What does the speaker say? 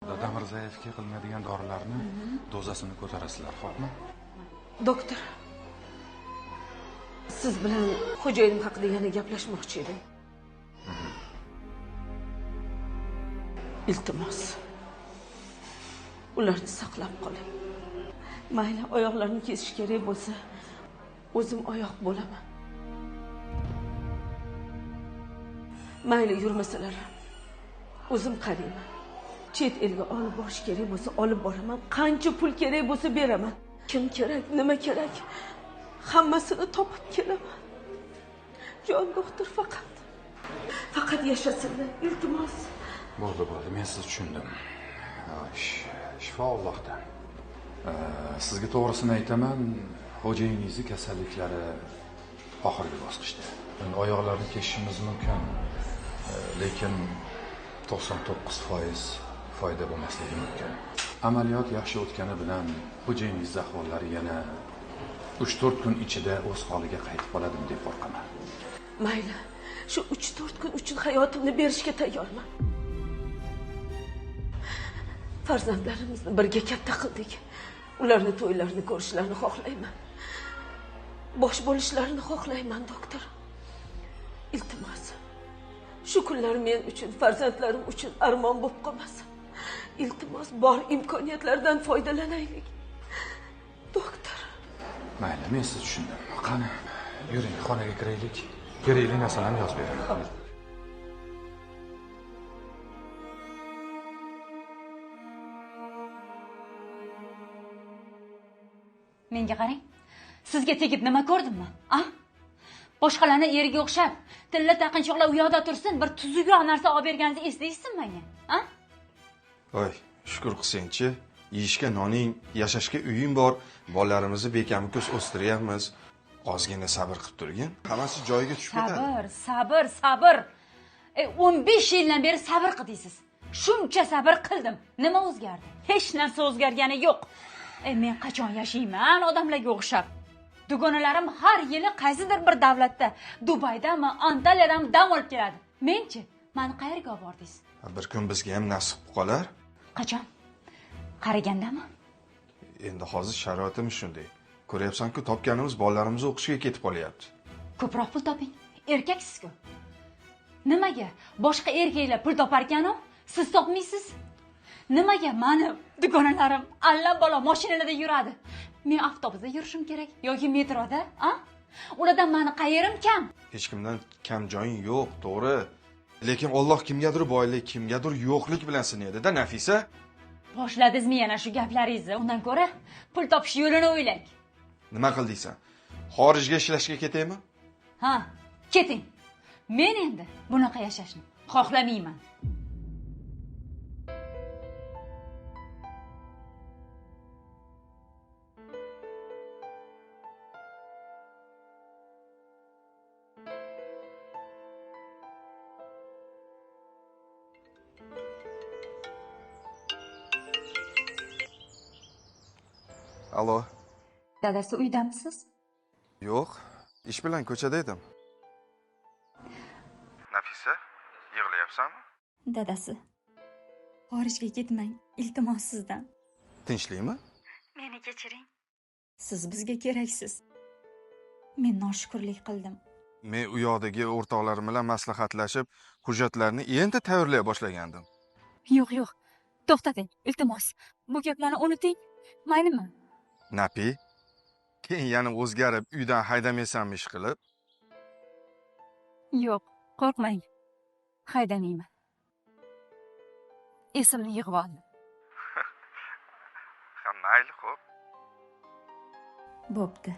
Dadam Mirzayevga qilinadigan dorilarni dozasini ko'tarasizlar, xo'pmi? Doktor, siz bilan xo'jayinim haqida yana gaplashmoqchi edim. Iltimos, ularni saqlab qoling. Mayli oyoqlarini kesish kerak bo'lsa, o'zim oyoq bo'laman. Mayli yurmasalar, o'zim qarayman. Chet elga olib borish kerak bo'lsa olib boraman. Qancha pul kerak bo'lsa beraman. Kim kerak, nima kerak? Hammasini topib kelaman. Jon doktor faqat yashasinlar, iltimos. Bo'ldi, men sizni tushundim. Shifo Allohdan. Sizga to'g'risini aytaman, xo'jayiningizni kasalliklari oxirgi bosqichda. Endi oyoqlarini kesishimiz mumkin, lekin 99% foyda bo'lmasligi mumkin. Amaliyot yaxshi o'tgani bilan xo'jayiningiz ahvollari yana 3-4 kun ichida o'z holiga qaytib qoladimi deb qo'rqaman. Mayli, shu 3-4 kun uchun hayotimni berishga tayyorman. Farzandlarimizni birga katta qildik. Ularni to'ylarini ko'rishlarini xohlayman. Bosh bo'lishlarini xohlayman, doktor. Iltimos, shu kunlar men uchun, farzandlarim uchun armon bo'lib qolmasin. Iltimos, bor imkoniyatlardan foydalanaylik. Doktor. Mayli, men sizni tushundim. Qani, yuring, xonaga kiraylik. Kerakli narsalarni yozib bering. Menga qarang. Sizga tegib nima ko'rdimmi? Boshqalarni eriga o'xshab, tilla taqinchoqlar u yoqda tursin, bir tuzukroq narsa olib berganingizni eslaysizmi menga? Voy, shukr qilsang-chi. Yeyishga noning, yashashga uying bor. Bolalarimizni bekam-ko'z o'stiryapmiz. Ozgina sabr qilib turgin. Hammasi joyiga tushib ketadi. Sabr. 15 yildan beri sabr qildingiz. Shuncha sabr qildim. Nima o'zgardi? Hech narsa o'zgargani yo'q. Men qachon yashayman odamlarga o'xshab? Dugonalarim har yili qaysidir bir davlatda, Dubaydami, Antaliyadami dam olib keladi. Men-chi, meni qayerga olib bordingiz? Bir kun bizga ham nasib qolar. Qachon? Qaragandami? Endi hozir sharoitimiz shunday. Ko'ryapsan-ku, topganimiz bolalarimiz o'qishga ketib qolyapti. Ko'proq pul toping. Erkaksiz-ku. Nimaga boshqa erkaklar pul topar ekan-ku, siz topmaysiz? Nimaga meni dugonalarim allambalo mashinalarda yuradi? Men avtobusda yurishim kerak yoki metroda, Ulardan meni qayerim kam? Hech kimdan kam joying yo'q, to'g'ri. Lekin Alloh kimgadir boylik, kimgadir yo'qlik bilan sinaydi-da, Nafisa. Boshladingizmi yana shu gaplaringizni? Undan ko'ra pul topish yo'lini o'ylang. Nima qildingsan? Xorijga ishlashga ketaymi? Keting. Men endi bunaqa yashashni xohlamayman. Alo. Dadasi uydamisiz? Yo'q, ish bilan ko'chada edim. Nafisa, yig'layapsanmi? Dadasi, xorijga ketmang, iltimos sizdan. Tinchlikmi? Meni kechiring. Siz bizga keraksiz. Men noshukrlik qildim. Men u yoqdagi o'rtoqlarim bilan maslahatlashib, hujjatlarni endi tayyorlay boshlagandim. Yo'q, to'xtating, iltimos. Bu gaplarni unuting. Maylimi? Napi, keyin yana o'zgarib uydan haydamaysanmi ish qilib? Yo'q, qo'rqmang. Haydamayman. Esimni yig'ib oldim. Mayli, xo'p. Bo'pti.